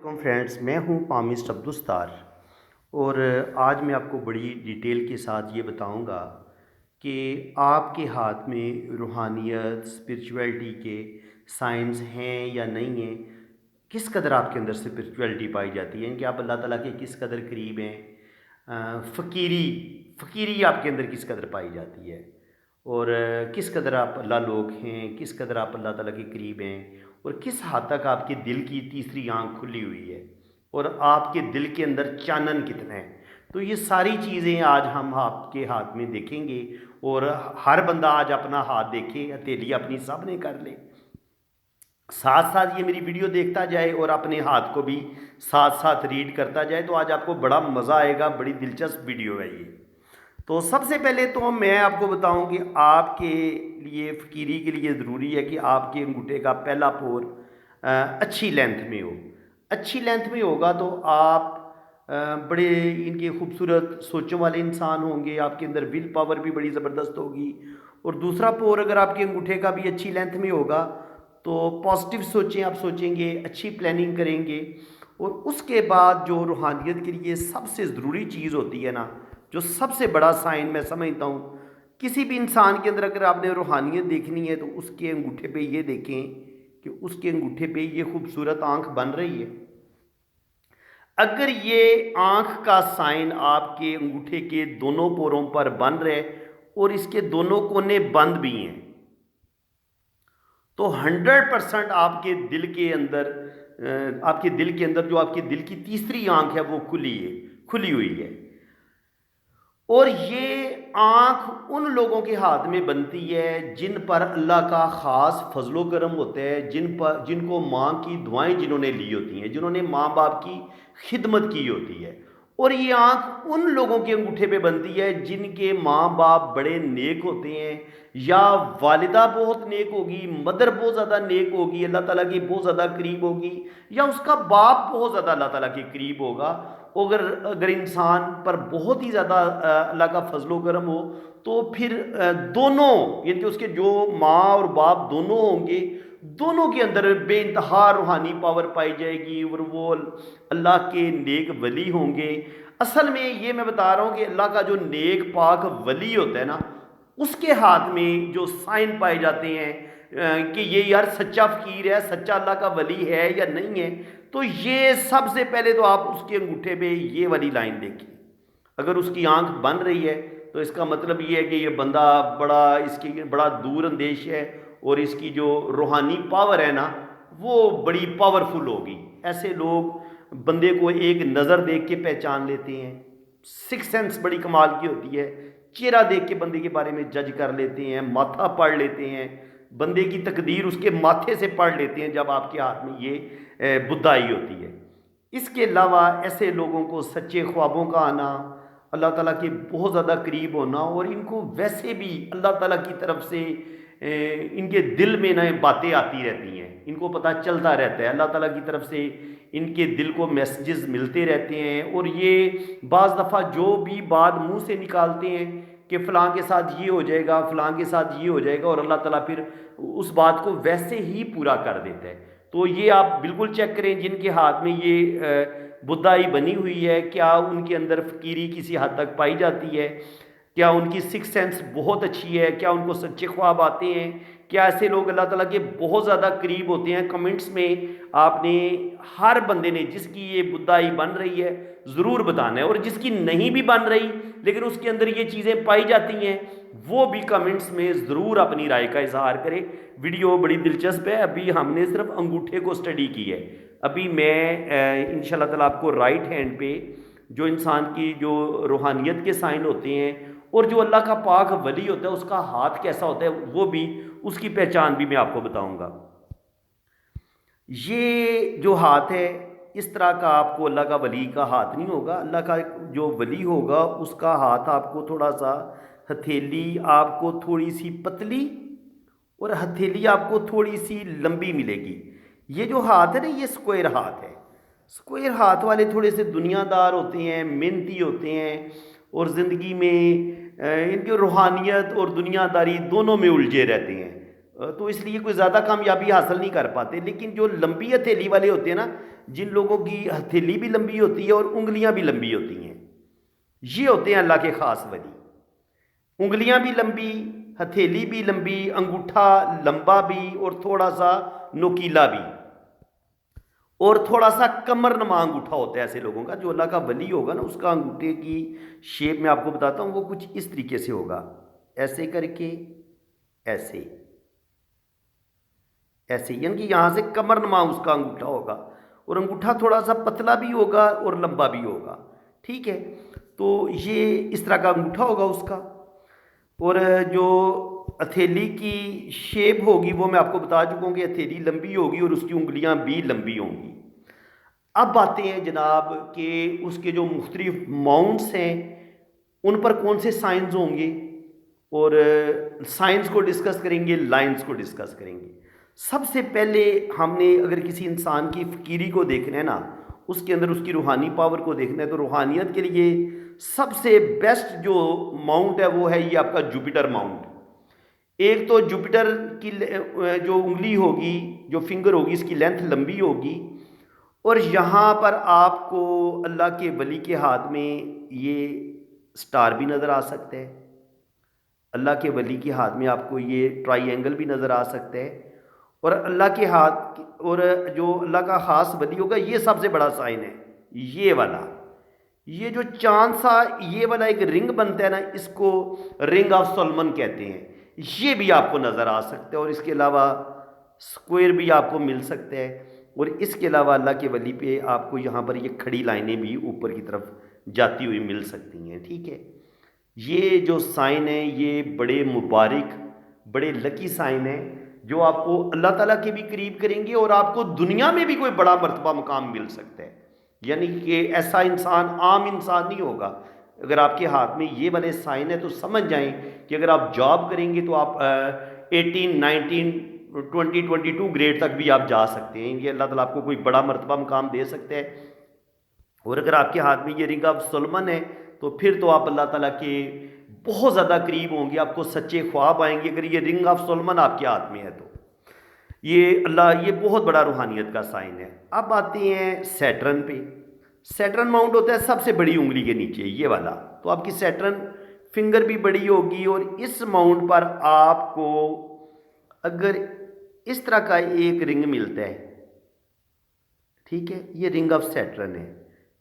Friends, میں ہوں palmist Abdul Sattar اور آج میں آپ کو بڑی ڈیٹیل کے ساتھ یہ بتاؤں گا کہ آپ کے ہاتھ میں روحانیت اسپرچویلٹی کے سائنس ہیں یا نہیں ہیں، کس قدر آپ کے اندر اسپرچویلٹی پائی جاتی ہے، یعنی کہ آپ اللہ تعالیٰ کے کس قدر قریب ہیں، فقیری آپ کے اندر کس قدر پائی جاتی ہے، اور کس قدر آپ اللہ لوگ ہیں، کس قدر آپ اللہ تعالیٰ کے قریب ہیں، اور کس حد تک آپ کے دل کی تیسری آنکھ کھلی ہوئی ہے، اور آپ کے دل کے اندر چانن کتنا ہے۔ تو یہ ساری چیزیں آج ہم آپ کے ہاتھ میں دیکھیں گے، اور ہر بندہ آج اپنا ہاتھ دیکھے، ہتھیلی اپنی سب نے کر لے، ساتھ ساتھ یہ میری ویڈیو دیکھتا جائے اور اپنے ہاتھ کو بھی ساتھ ساتھ ریڈ کرتا جائے، تو آج آپ کو بڑا مزہ آئے گا۔ بڑی دلچسپ ویڈیو ہے یہ۔ تو سب سے پہلے تو میں آپ کو بتاؤں کہ آپ کے لیے فقیری کے لیے ضروری ہے کہ آپ کے انگوٹھے کا پہلا پور اچھی لینتھ میں ہو۔ اچھی لینتھ میں ہوگا تو آپ بڑے ان کے خوبصورت سوچوں والے انسان ہوں گے، آپ کے اندر ول پاور بھی بڑی زبردست ہوگی، اور دوسرا پور اگر آپ کے انگوٹھے کا بھی اچھی لینتھ میں ہوگا تو پازیٹیو سوچیں، آپ سوچیں گے، اچھی پلاننگ کریں گے۔ اور اس کے بعد جو روحانیت کے لیے سب سے ضروری چیز ہوتی ہے نا، جو سب سے بڑا سائن میں سمجھتا ہوں کسی بھی انسان کے اندر، اگر آپ نے روحانیت دیکھنی ہے تو اس کے انگوٹھے پہ یہ دیکھیں کہ اس کے انگوٹھے پہ یہ خوبصورت آنکھ بن رہی ہے۔ اگر یہ آنکھ کا سائن آپ کے انگوٹھے کے دونوں پوروں پر بن رہے اور اس کے دونوں کونے بند بھی ہیں تو 100% آپ کے دل کے اندر جو آپ کے دل کی تیسری آنکھ ہے وہ کھلی ہوئی ہے۔ اور یہ آنکھ ان لوگوں کے ہاتھ میں بنتی ہے جن پر اللہ کا خاص فضل و کرم ہوتا ہے، جن کو ماں کی دعائیں جنہوں نے لی ہوتی ہیں، جنہوں نے ماں باپ کی خدمت کی ہوتی ہے۔ اور یہ آنکھ ان لوگوں کے انگوٹھے پہ بنتی ہے جن کے ماں باپ بڑے نیک ہوتے ہیں، یا والدہ بہت نیک ہوگی، مدر بہت زیادہ نیک ہوگی، اللہ تعالیٰ کی بہت زیادہ قریب ہوگی، یا اس کا باپ بہت زیادہ اللہ تعالیٰ کے قریب ہوگا۔ اگر انسان پر بہت ہی زیادہ اللہ کا فضل و کرم ہو تو پھر دونوں، یعنی کہ اس کے جو ماں اور باپ دونوں ہوں گے، دونوں کے اندر بے انتہا روحانی پاور پائی جائے گی، اور وہ اللہ کے نیک ولی ہوں گے۔ اصل میں یہ میں بتا رہا ہوں کہ اللہ کا جو نیک پاک ولی ہوتا ہے نا، اس کے ہاتھ میں جو سائن پائے جاتے ہیں کہ یہ یار سچا فقیر ہے، سچا اللہ کا ولی ہے یا نہیں ہے، تو یہ سب سے پہلے تو آپ اس کے انگوٹھے پہ یہ والی لائن دیکھیں۔ اگر اس کی آنکھ بن رہی ہے تو اس کا مطلب یہ ہے کہ یہ بندہ اس کی بڑا دور اندیش ہے، اور اس کی جو روحانی پاور ہے نا وہ بڑی پاورفل ہوگی۔ ایسے لوگ بندے کو ایک نظر دیکھ کے پہچان لیتے ہیں، سکس سینس بڑی کمال کی ہوتی ہے، چہرہ دیکھ کے بندے کے بارے میں جج کر لیتے ہیں، ماتھا پڑھ لیتے ہیں، بندے کی تقدیر اس کے ماتھے سے پڑھ لیتے ہیں جب آپ کے ہاتھ میں یہ بدائی ہوتی ہے۔ اس کے علاوہ ایسے لوگوں کو سچے خوابوں کا آنا، اللہ تعالیٰ کے بہت زیادہ قریب ہونا، اور ان کو ویسے بھی اللہ تعالیٰ کی طرف سے ان کے دل میں نئے باتیں آتی رہتی ہیں، ان کو پتہ چلتا رہتا ہے، اللہ تعالیٰ کی طرف سے ان کے دل کو میسیجز ملتے رہتے ہیں، اور یہ بعض دفعہ جو بھی بات منہ سے نکالتے ہیں کہ فلاں کے ساتھ یہ ہو جائے گا، فلاں کے ساتھ یہ ہو جائے گا، اور اللہ تعالیٰ پھر اس بات کو ویسے ہی پورا کر دیتا ہے۔ تو یہ آپ بالکل چیک کریں جن کے ہاتھ میں یہ بدائی بنی ہوئی ہے، کیا ان کے اندر فقیری کسی حد تک پائی جاتی ہے، کیا ان کی سکس سینس بہت اچھی ہے، کیا ان کو سچے خواب آتے ہیں، کیا ایسے لوگ اللہ تعالیٰ کے بہت زیادہ قریب ہوتے ہیں۔ کمنٹس میں آپ نے ہر بندے نے جس کی یہ بدائی بن رہی ہے ضرور بتانا ہے، اور جس کی نہیں بھی بن رہی لیکن اس کے اندر یہ چیزیں پائی جاتی ہیں وہ بھی کمنٹس میں ضرور اپنی رائے کا اظہار کرے۔ ویڈیو بڑی دلچسپ ہے، ابھی ہم نے صرف انگوٹھے کو سٹڈی کی ہے، ابھی میں انشاءاللہ تعالیٰ آپ کو رائٹ ہینڈ پہ جو انسان کی جو روحانیت کے سائن ہوتے ہیں اور جو اللہ کا پاک ولی ہوتا ہے اس کا ہاتھ کیسا ہوتا ہے، وہ بھی اس کی پہچان بھی میں آپ کو بتاؤں گا۔ یہ جو ہاتھ ہے اس طرح کا آپ کو اللہ کا ولی کا ہاتھ نہیں ہوگا۔ اللہ کا جو ولی ہوگا اس کا ہاتھ آپ کو تھوڑا سا، ہتھیلی آپ کو تھوڑی سی پتلی اور ہتھیلی آپ کو تھوڑی سی لمبی ملے گی۔ یہ جو ہاتھ ہے نا یہ سکوئر ہاتھ ہے۔ سکوئر ہاتھ والے تھوڑے سے دنیا دار ہوتے ہیں، محنتی ہوتے ہیں، اور زندگی میں ان کی روحانیت اور دنیا داری دونوں میں الجھے رہتے ہیں، تو اس لیے کوئی زیادہ کامیابی حاصل نہیں کر پاتے۔ لیکن جو لمبی ہتھیلی والے ہوتے ہیں نا، جن لوگوں کی ہتھیلی بھی لمبی ہوتی ہے اور انگلیاں بھی لمبی ہوتی ہیں، یہ ہوتے ہیں اللہ کے خاص ولی۔ انگلیاں بھی لمبی، ہتھیلی بھی لمبی، انگوٹھا لمبا بھی اور تھوڑا سا نوکیلا بھی، اور تھوڑا سا کمر نما انگوٹھا ہوتا ہے ایسے لوگوں کا۔ جو اللہ کا ولی ہوگا نا، اس کا انگوٹھے کی شیپ میں آپ کو بتاتا ہوں، وہ کچھ اس طریقے سے ہوگا، ایسے کر کے، ایسے ایسے، یعنی کہ یہاں سے کمر نما اس کا انگوٹھا ہوگا، اور انگوٹھا تھوڑا سا پتلا بھی ہوگا اور لمبا بھی ہوگا، ٹھیک ہے؟ تو یہ اس طرح کا انگوٹھا ہوگا اس کا، اور جو ہتھیلی کی شیپ ہوگی وہ میں آپ کو بتا چکا ہوں کہ ہتھیلی لمبی ہوگی اور اس کی انگلیاں بھی لمبی ہوں گی۔ اب آتے ہیں جناب کہ اس کے جو مختلف ماؤنٹس ہیں ان پر کون سے سائنز ہوں گے، اور سائنس کو ڈسکس کریں گے، لائنز کو ڈسکس کریں گے۔ سب سے پہلے ہم نے اگر کسی انسان کی فقیری کو دیکھنا ہے نا، اس کے اندر اس کی روحانی پاور کو دیکھنا ہے، تو روحانیت کے لیے سب سے بیسٹ جو ماؤنٹ ہے وہ ہے یہ آپ کا جوپیٹر ماؤنٹ۔ ایک تو جوپیٹر کی جو انگلی ہوگی، جو فنگر ہوگی، اس کی لینتھ لمبی ہوگی، اور یہاں پر آپ کو اللہ کے ولی کے ہاتھ میں یہ سٹار بھی نظر آ سکتا ہے، اللہ کے ولی کے ہاتھ میں آپ کو یہ ٹرائی اینگل بھی نظر آ سکتا ہے، اور اللہ کے ہاتھ، اور جو اللہ کا خاص ولی ہوگا یہ سب سے بڑا سائن ہے یہ والا، یہ جو چاند سا یہ والا ایک رنگ بنتا ہے نا، اس کو رنگ آف سولمن کہتے ہیں، یہ بھی آپ کو نظر آ سکتا ہے، اور اس کے علاوہ سکوئر بھی آپ کو مل سکتا ہے، اور اس کے علاوہ اللہ کے ولی پہ آپ کو یہاں پر یہ کھڑی لائنیں بھی اوپر کی طرف جاتی ہوئی مل سکتی ہیں، ٹھیک ہے؟ یہ جو سائن ہیں یہ بڑے مبارک، بڑے لکی سائن ہیں، جو آپ کو اللہ تعالیٰ کے بھی قریب کریں گے، اور آپ کو دنیا میں بھی کوئی بڑا مرتبہ مقام مل سکتا ہے، یعنی کہ ایسا انسان عام انسان نہیں ہوگا۔ اگر آپ کے ہاتھ میں یہ والے سائن ہے تو سمجھ جائیں کہ اگر آپ جاب کریں گے تو آپ 18 19 20 22 گریڈ تک بھی آپ جا سکتے ہیں، یہ اللہ تعالیٰ آپ کو کوئی بڑا مرتبہ مقام دے سکتا ہے۔ اور اگر آپ کے ہاتھ میں یہ رنگ آف سولمن ہے تو پھر تو آپ اللہ تعالیٰ کے بہت زیادہ قریب ہوں گے، آپ کو سچے خواب آئیں گے اگر یہ رنگ آف سولمن آپ کے ہاتھ میں ہے تو۔ یہ بہت بڑا روحانیت کا سائن ہے۔ اب آتے ہیں سیٹرن پہ۔ سیٹرن ماؤنٹ ہوتا ہے سب سے بڑی انگلی کے نیچے، یہ والا، تو آپ کی سیٹرن فنگر بھی بڑی ہوگی، اور اس ماؤنٹ پر آپ کو اگر اس طرح کا ایک رنگ ملتا ہے، ٹھیک ہے، یہ رنگ آف سیٹرن ہے،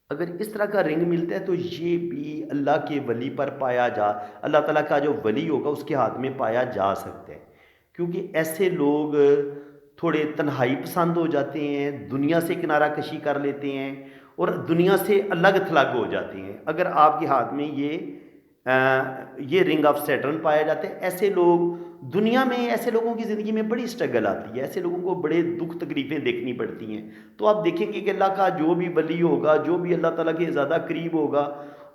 اگر اس طرح کا رنگ ملتا ہے تو یہ بھی اللہ کے ولی پر اللہ تعالیٰ کا جو ولی ہوگا اس کے ہاتھ میں پایا جا سکتا ہے، کیونکہ ایسے لوگ تھوڑے تنہائی پسند ہو جاتے ہیں، دنیا سے کنارہ کشی کر لیتے ہیں اور دنیا سے الگ تھلگ ہو جاتے ہیں۔ اگر آپ کے ہاتھ میں یہ رنگ آف سیٹرن پایا جاتا ہے، ایسے لوگ دنیا میں، ایسے لوگوں کی زندگی میں بڑی سٹرگل آتی ہے، ایسے لوگوں کو بڑے دکھ تکلیفیں دیکھنی پڑتی ہیں۔ تو آپ دیکھیں گے کہ اللہ کا جو بھی ولی ہوگا، جو بھی اللہ تعالیٰ کے زیادہ قریب ہوگا،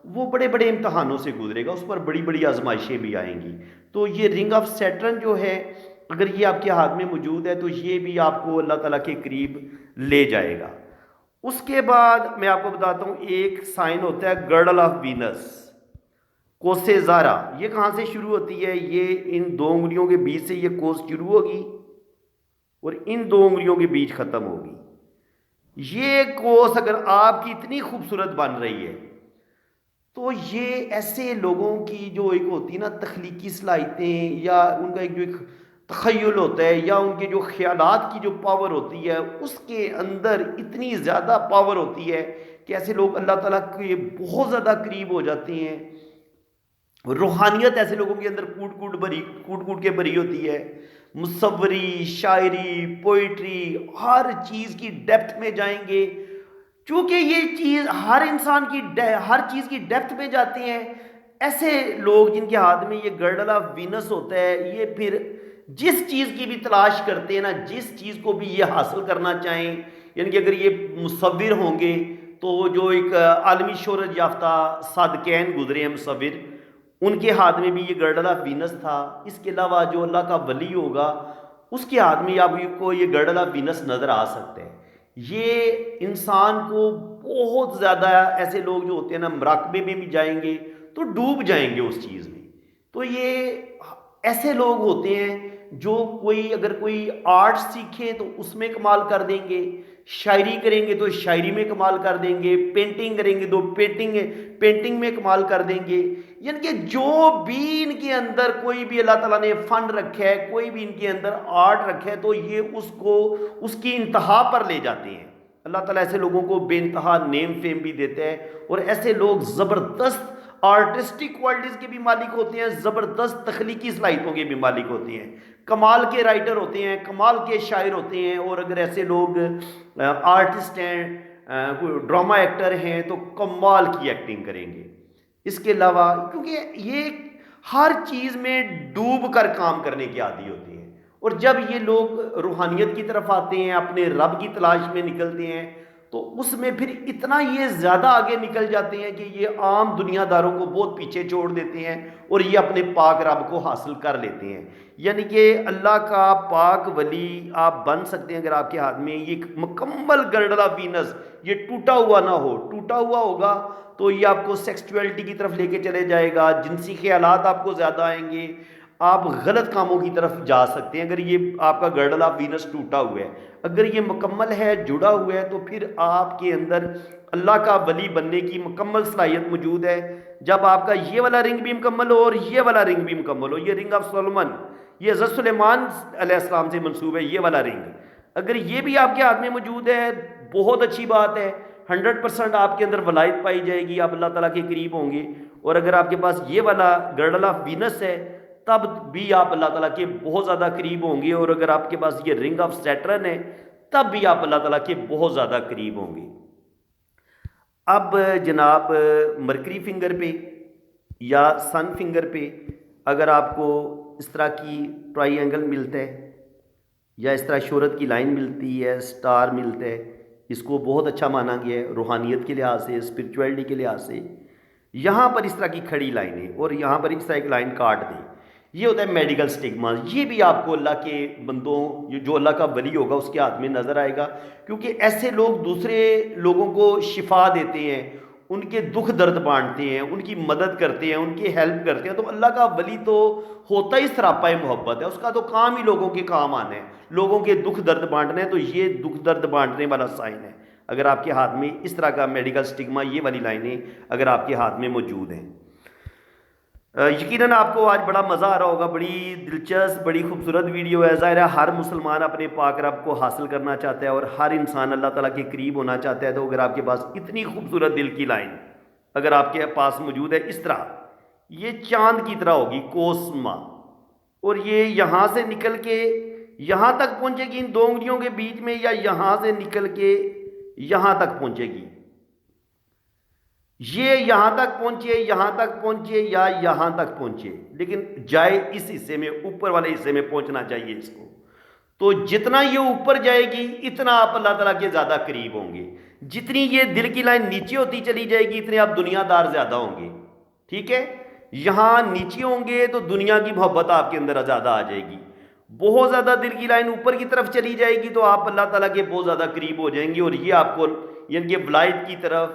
وہ بڑے بڑے امتحانوں سے گزرے گا، اس پر بڑی بڑی آزمائشیں بھی آئیں گی۔ تو یہ رنگ آف سیٹرن جو ہے، اگر یہ آپ کے ہاتھ میں موجود ہے تو یہ بھی آپ کو اللہ تعالیٰ کے قریب لے جائے گا۔ اس کے بعد میں آپ کو بتاتا ہوں ایک سائن ہوتا ہے گرڈل آف وینس، کوسے زارا۔ یہ کہاں سے شروع ہوتی ہے؟ یہ ان دو انگلیوں کے بیچ سے یہ کوس شروع ہوگی اور ان دو انگلیوں کے بیچ ختم ہوگی۔ یہ کوس اگر آپ کی اتنی خوبصورت بن رہی ہے تو یہ ایسے لوگوں کی جو ایک ہوتی ہے نا تخلیقی صلاحیتیں، یا ان کا ایک تخیل ہوتا ہے، یا ان کے جو خیالات کی جو پاور ہوتی ہے، اس کے اندر اتنی زیادہ پاور ہوتی ہے کہ ایسے لوگ اللہ تعالیٰ کے بہت زیادہ قریب ہو جاتے ہیں۔ روحانیت ایسے لوگوں کے اندر کوٹ کوٹ کے بھری ہوتی ہے، مصوری، شاعری، پوئٹری، ہر چیز کی ڈیپتھ میں جائیں گے، چونکہ یہ چیز ہر انسان کی ہر چیز کی ڈیپتھ میں جاتے ہیں۔ ایسے لوگ جن کے ہاتھ میں یہ گرڈل آف وینس ہوتا ہے، یہ پھر جس چیز کی بھی تلاش کرتے ہیں نا، جس چیز کو بھی یہ حاصل کرنا چاہیں، یعنی کہ اگر یہ مصور ہوں گے تو جو ایک عالمی شہرت یافتہ صادقین گزرے ہیں مصور، ان کے ہاتھ میں بھی یہ گرڈل آف وینس تھا۔ اس کے علاوہ جو اللہ کا ولی ہوگا اس کے ہاتھ میں آپ کو یہ گرڈل آف وینس نظر آ سکتا ہے۔ یہ انسان کو بہت زیادہ، ایسے لوگ جو ہوتے ہیں نا مراقبے میں بھی جائیں گے تو ڈوب جائیں گے اس چیز میں۔ تو یہ ایسے لوگ ہوتے ہیں جو اگر کوئی آرٹ سیکھیں تو اس میں کمال کر دیں گے، شاعری کریں گے تو شاعری میں کمال کر دیں گے، پینٹنگ کریں گے تو پینٹنگ میں کمال کر دیں گے۔ یعنی کہ جو بھی ان کے اندر کوئی بھی اللہ تعالیٰ نے فن رکھا ہے، کوئی بھی ان کے اندر آرٹ رکھا ہے، تو یہ اس کو اس کی انتہا پر لے جاتے ہیں۔ اللہ تعالیٰ ایسے لوگوں کو بے انتہا نیم فیم بھی دیتا ہے، اور ایسے لوگ زبردست آرٹسٹک کوالٹیز کے بھی مالک ہوتے ہیں، زبردست تخلیقی صلاحیتوں کے بھی مالک ہوتے ہیں، کمال کے رائٹر ہوتے ہیں، کمال کے شاعر ہوتے ہیں۔ اور اگر ایسے لوگ آرٹسٹ ہیں، ڈرامہ ایکٹر ہیں، تو کمال کی ایکٹنگ کریں گے۔ اس کے علاوہ کیونکہ یہ ہر چیز میں ڈوب کر کام کرنے کے عادی ہوتے ہیں، اور جب یہ لوگ روحانیت کی طرف آتے ہیں، اپنے رب کی تلاش میں نکلتے ہیں، تو اس میں پھر اتنا یہ زیادہ آگے نکل جاتے ہیں کہ یہ عام دنیا داروں کو بہت پیچھے چھوڑ دیتے ہیں، اور یہ اپنے پاک رب کو حاصل کر لیتے ہیں۔ یعنی کہ اللہ کا پاک ولی آپ بن سکتے ہیں اگر آپ کے ہاتھ میں یہ ایک مکمل گرڈلا وینس یہ ٹوٹا ہوا نہ ہو۔ ٹوٹا ہوا ہوگا تو یہ آپ کو سیکسچویلٹی کی طرف لے کے چلے جائے گا، جنسی خیالات آپ کو زیادہ آئیں گے، آپ غلط کاموں کی طرف جا سکتے ہیں اگر یہ آپ کا گرڈل آف وینس ٹوٹا ہوا ہے۔ اگر یہ مکمل ہے، جڑا ہوا ہے، تو پھر آپ کے اندر اللہ کا ولی بننے کی مکمل صلاحیت موجود ہے۔ جب آپ کا یہ والا رنگ بھی مکمل ہو اور یہ والا رنگ بھی مکمل ہو، یہ رنگ آف سولومن، یہ حضرت سلیمان علیہ السلام سے منسوب ہے، یہ والا رنگ، اگر یہ بھی آپ کے ہاتھ میں موجود ہے، بہت اچھی بات ہے، 100% آپ کے اندر ولایت پائی جائے گی، آپ اللہ تعالیٰ کے قریب ہوں گے۔ اور اگر آپ کے پاس یہ والا گرڈل آف وینس ہے، تب بھی آپ اللہ تعالیٰ کے بہت زیادہ قریب ہوں گے، اور اگر آپ کے پاس یہ رنگ آف سیٹرن ہے، تب بھی آپ اللہ تعالیٰ کے بہت زیادہ قریب ہوں گے۔ اب جناب مرکری فنگر پہ یا سن فنگر پہ اگر آپ کو اس طرح کی ٹرائی اینگل ملتا ہے، یا اس طرح شہرت کی لائن ملتی ہے، سٹار ملتا ہے، اس کو بہت اچھا مانا گیا ہے روحانیت کے لحاظ سے، اسپرچویلٹی کے لحاظ سے۔ یہاں پر اس طرح کی کھڑی لائنیں اور یہاں پر اس طرح ایک لائن کاٹ دیں، یہ ہوتا ہے میڈیکل سٹگما۔ یہ بھی آپ کو اللہ کے بندوں، جو اللہ کا ولی ہوگا اس کے ہاتھ میں نظر آئے گا، کیونکہ ایسے لوگ دوسرے لوگوں کو شفا دیتے ہیں، ان کے دکھ درد بانٹتے ہیں، ان کی مدد کرتے ہیں، ان کی ہیلپ کرتے ہیں۔ تو اللہ کا ولی تو ہوتا ہی سراپا محبت ہے، اس کا تو کام ہی لوگوں کے کام آنا ہے، لوگوں کے دکھ درد بانٹنے ہیں۔ تو یہ دکھ درد بانٹنے والا سائن ہے اگر آپ کے ہاتھ میں اس طرح کا میڈیکل سٹگما، یہ والی لائنیں اگر آپ کے ہاتھ میں موجود ہیں۔ یقیناً آپ کو آج بڑا مزہ آ رہا ہوگا، بڑی دلچسپ، بڑی خوبصورت ویڈیو ہے۔ ظاہر ہے ہر مسلمان اپنے پاک رب کو حاصل کرنا چاہتا ہے، اور ہر انسان اللہ تعالیٰ کے قریب ہونا چاہتا ہے۔ تو اگر آپ کے پاس اتنی خوبصورت دل کی لائن اگر آپ کے پاس موجود ہے، اس طرح یہ چاند کی طرح ہوگی، کوسما، اور یہ یہاں سے نکل کے یہاں تک پہنچے گی ان دو انگلیوں کے بیچ میں، یا یہاں سے نکل کے یہاں تک پہنچے گی، یہ یہاں تک پہنچے، یہاں تک پہنچے، یا یہاں تک پہنچے، لیکن جائے اس حصے میں، اوپر والے حصے میں پہنچنا چاہیے اس کو۔ تو جتنا یہ اوپر جائے گی اتنا آپ اللہ تعالیٰ کے زیادہ قریب ہوں گے، جتنی یہ دل کی لائن نیچے ہوتی چلی جائے گی اتنے آپ دنیا دار زیادہ ہوں گے۔ ٹھیک ہے، یہاں نیچے ہوں گے تو دنیا کی محبت آپ کے اندر زیادہ آ جائے گی، بہت زیادہ دل کی لائن اوپر کی طرف چلی جائے گی تو آپ اللہ تعالیٰ کے بہت زیادہ قریب ہو جائیں گے، اور یہ آپ کو یعنی کہ ولایت کی طرف،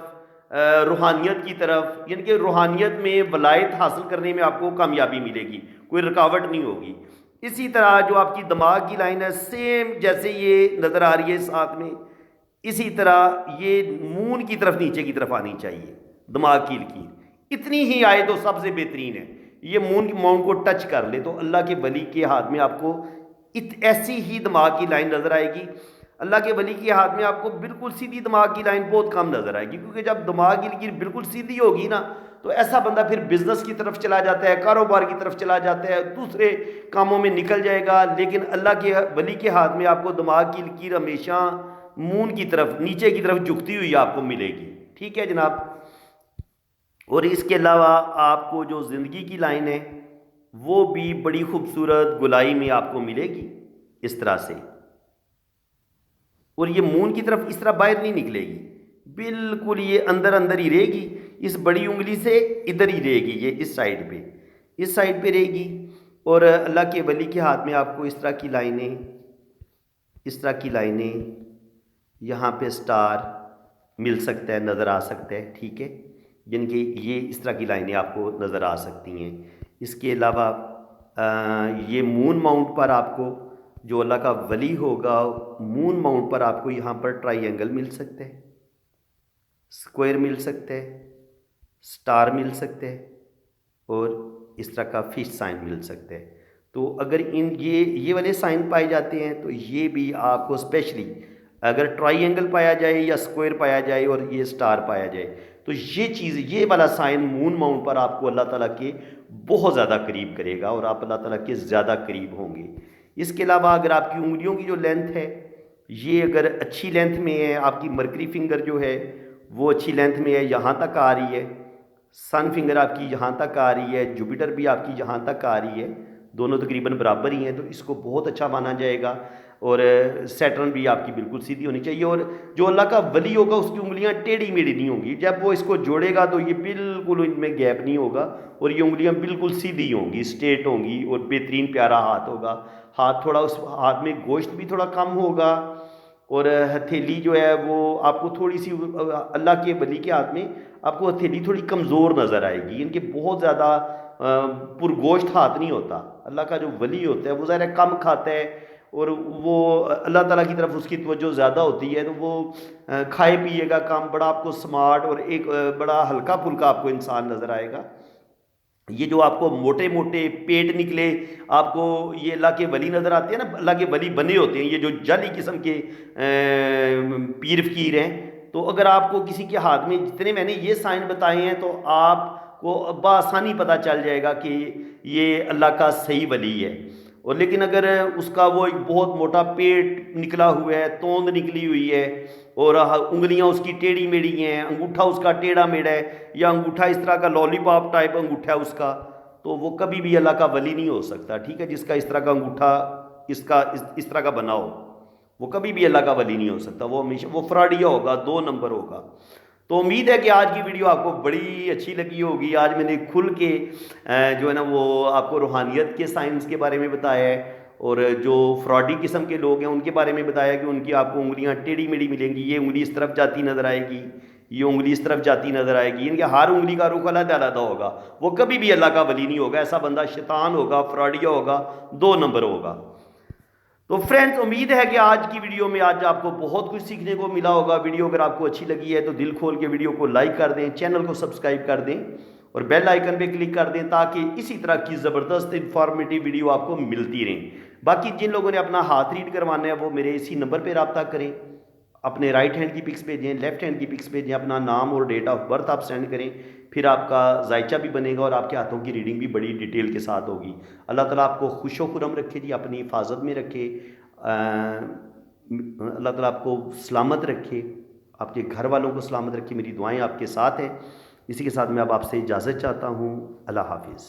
روحانیت کی طرف، یعنی کہ روحانیت میں ولایت حاصل کرنے میں آپ کو کامیابی ملے گی، کوئی رکاوٹ نہیں ہوگی۔ اسی طرح جو آپ کی دماغ کی لائن ہے، سیم جیسے یہ نظر آ رہی ہے ساتھ میں، اسی طرح یہ مون کی طرف نیچے کی طرف آنی چاہیے دماغ کی لکیر، اتنی ہی آئے تو سب سے بہترین ہے۔ یہ مون کو ٹچ کر لے تو اللہ کے ولی کے ہاتھ میں آپ کو ایسی ہی دماغ کی لائن نظر آئے گی۔ اللہ کے ولی کے ہاتھ میں آپ کو بالکل سیدھی دماغ کی لائن بہت کم نظر آئے گی، کیونکہ جب دماغ کی لکیر بالکل سیدھی ہوگی نا تو ایسا بندہ پھر بزنس کی طرف چلا جاتا ہے، کاروبار کی طرف چلا جاتا ہے، دوسرے کاموں میں نکل جائے گا۔ لیکن اللہ کے ولی کے ہاتھ میں آپ کو دماغ کی لکیر ہمیشہ مون کی طرف، نیچے کی طرف جھکتی ہوئی آپ کو ملے گی۔ ٹھیک ہے جناب، اور اس کے علاوہ آپ کو جو زندگی کی لائن ہے وہ بھی بڑی خوبصورت گلائی میں آپ کو ملے گی اس طرح سے، اور یہ مون کی طرف اس طرح باہر نہیں نکلے گی، بالکل یہ اندر اندر ہی رہے گی، اس بڑی انگلی سے ادھر ہی رہے گی، یہ اس سائڈ پہ رہے گی۔ اور اللہ کے ولی کے ہاتھ میں آپ کو اس طرح کی لائنیں یہاں پہ سٹار مل سکتا ہے، نظر آ سکتا ہے۔ ٹھیک ہے، یعنی کہ یہ اس طرح کی لائنیں آپ کو نظر آ سکتی ہیں۔ اس کے علاوہ یہ مون ماؤنٹ پر آپ کو جو اللہ کا ولی ہوگا مون ماؤنٹ پر آپ کو یہاں پر ٹرائی اینگل مل سکتے ہیں، اسکوائر مل سکتے ہیں، سٹار مل سکتے ہیں، اور اس طرح کا فش سائن مل سکتے ہیں۔ تو اگر یہ والے سائن پائے جاتے ہیں تو یہ بھی آپ کو اسپیشلی اگر ٹرائی اینگل پایا جائے یا اسکوائر پایا جائے اور یہ سٹار پایا جائے تو یہ چیز، یہ والا سائن مون ماؤنٹ پر آپ کو اللہ تعالیٰ کے بہت زیادہ قریب کرے گا اور آپ اللہ تعالیٰ کے زیادہ قریب ہوں گے۔ اس کے علاوہ اگر آپ کی انگلیوں کی جو لینتھ ہے یہ اگر اچھی لینتھ میں ہے، آپ کی مرکری فنگر جو ہے وہ اچھی لینتھ میں ہے، یہاں تک آ رہی ہے، سن فنگر آپ کی یہاں تک آ رہی ہے، جوپیٹر بھی آپ کی یہاں تک آ رہی ہے، دونوں تقریباً برابر ہی ہیں، تو اس کو بہت اچھا مانا جائے گا۔ اور سیٹرن بھی آپ کی بالکل سیدھی ہونی چاہیے، اور جو اللہ کا ولی ہوگا اس کی انگلیاں ٹیڑھی میڑھی نہیں ہوں گی، جب وہ اس کو جوڑے گا تو یہ بالکل ان میں گیپ نہیں ہوگا اور یہ انگلیاں بالکل سیدھی ہوں گی، اسٹریٹ ہوں گی، اور بہترین پیارا ہاتھ ہوگا۔ ہاتھ تھوڑا اس ہاتھ میں گوشت بھی تھوڑا کم ہوگا، اور ہتھیلی جو ہے وہ آپ کو تھوڑی سی اللہ کے ولی کے ہاتھ میں آپ کو ہتھیلی تھوڑی کمزور نظر آئے گی، ان کے بہت زیادہ پرگوشت ہاتھ نہیں ہوتا۔ اللہ کا جو ولی ہوتا ہے وہ ظاہر کم کھاتا ہے اور وہ اللہ تعالیٰ کی طرف اس کی توجہ زیادہ ہوتی ہے، تو وہ کھائے پیے گا کم، بڑا آپ کو سمارٹ اور ایک بڑا ہلکا پھلکا آپ کو انسان نظر آئے گا۔ یہ جو آپ کو موٹے موٹے پیٹ نکلے آپ کو یہ اللہ کے ولی نظر آتے ہیں نا، اللہ کے ولی بنے ہوتے ہیں یہ جو جعلی قسم کے پیر فقیر ہیں، تو اگر آپ کو کسی کے ہاتھ میں جتنے میں نے یہ سائن بتائے ہیں تو آپ کو بآسانی پتہ چل جائے گا کہ یہ اللہ کا صحیح ولی ہے۔ اور لیکن اگر اس کا وہ ایک بہت موٹا پیٹ نکلا ہوا ہے، توند نکلی ہوئی ہے، اور انگلیاں اس کی ٹیڑھی میڑھی ہیں، انگوٹھا اس کا ٹیڑھا میڑھا ہے، یا انگوٹھا اس طرح کا لالی پاپ ٹائپ انگوٹھا ہے اس کا، تو وہ کبھی بھی اللہ کا ولی نہیں ہو سکتا، ٹھیک ہے؟ جس کا اس طرح کا انگوٹھا اس طرح کا بنا ہو وہ کبھی بھی اللہ کا ولی نہیں ہو سکتا، وہ ہمیشہ وہ فراڈیا ہوگا، 2 نمبر ہوگا۔ تو امید ہے کہ آج کی ویڈیو آپ کو بڑی اچھی لگی ہوگی۔ آج میں نے کھل کے جو ہے نا وہ آپ کو روحانیت کے سائنس کے بارے میں بتایا ہے، اور جو فراڈی قسم کے لوگ ہیں ان کے بارے میں بتایا کہ ان کی آپ کو انگلیاں ٹیڑھی میڑھی ملیں گی، یہ انگلی اس طرف جاتی نظر آئے گی، یہ انگلی اس طرف جاتی نظر آئے گی، ان کے ہر انگلی کا رخ علیحدہ علیحدہ ہوگا، وہ کبھی بھی اللہ کا ولی نہیں ہوگا، ایسا بندہ شیطان ہوگا، فراڈیا ہوگا، 2 نمبر ہوگا۔ تو فرینڈز امید ہے کہ آج کی ویڈیو میں آج آپ کو بہت کچھ سیکھنے کو ملا ہوگا۔ ویڈیو اگر آپ کو اچھی لگی ہے تو دل کھول کے ویڈیو کو لائک کر دیں، چینل کو سبسکرائب کر دیں اور بیل آئیکن پہ کلک کر دیں تاکہ اسی طرح کی زبردست انفارمیٹیو ویڈیو آپ کو ملتی رہیں۔ باقی جن لوگوں نے اپنا ہاتھ ریڈ کروانا ہے وہ میرے اسی نمبر پہ رابطہ کریں، اپنے رائٹ ہینڈ کی پکس بھیجیں، لیفٹ ہینڈ کی پکس بھیجیں، اپنا نام اور ڈیٹ آف برتھ آپ سینڈ کریں، پھر آپ کا ذائچہ بھی بنے گا اور آپ کے ہاتھوں کی ریڈنگ بھی بڑی ڈیٹیل کے ساتھ ہوگی۔ اللہ تعالیٰ آپ کو خوش و خرم رکھے جی، اپنی حفاظت میں رکھے، اللہ تعالیٰ آپ کو سلامت رکھے، آپ کے گھر والوں کو سلامت رکھے، میری دعائیں آپ کے ساتھ ہیں۔ اسی کے ساتھ میں اب آپ سے اجازت چاہتا ہوں، اللہ حافظ۔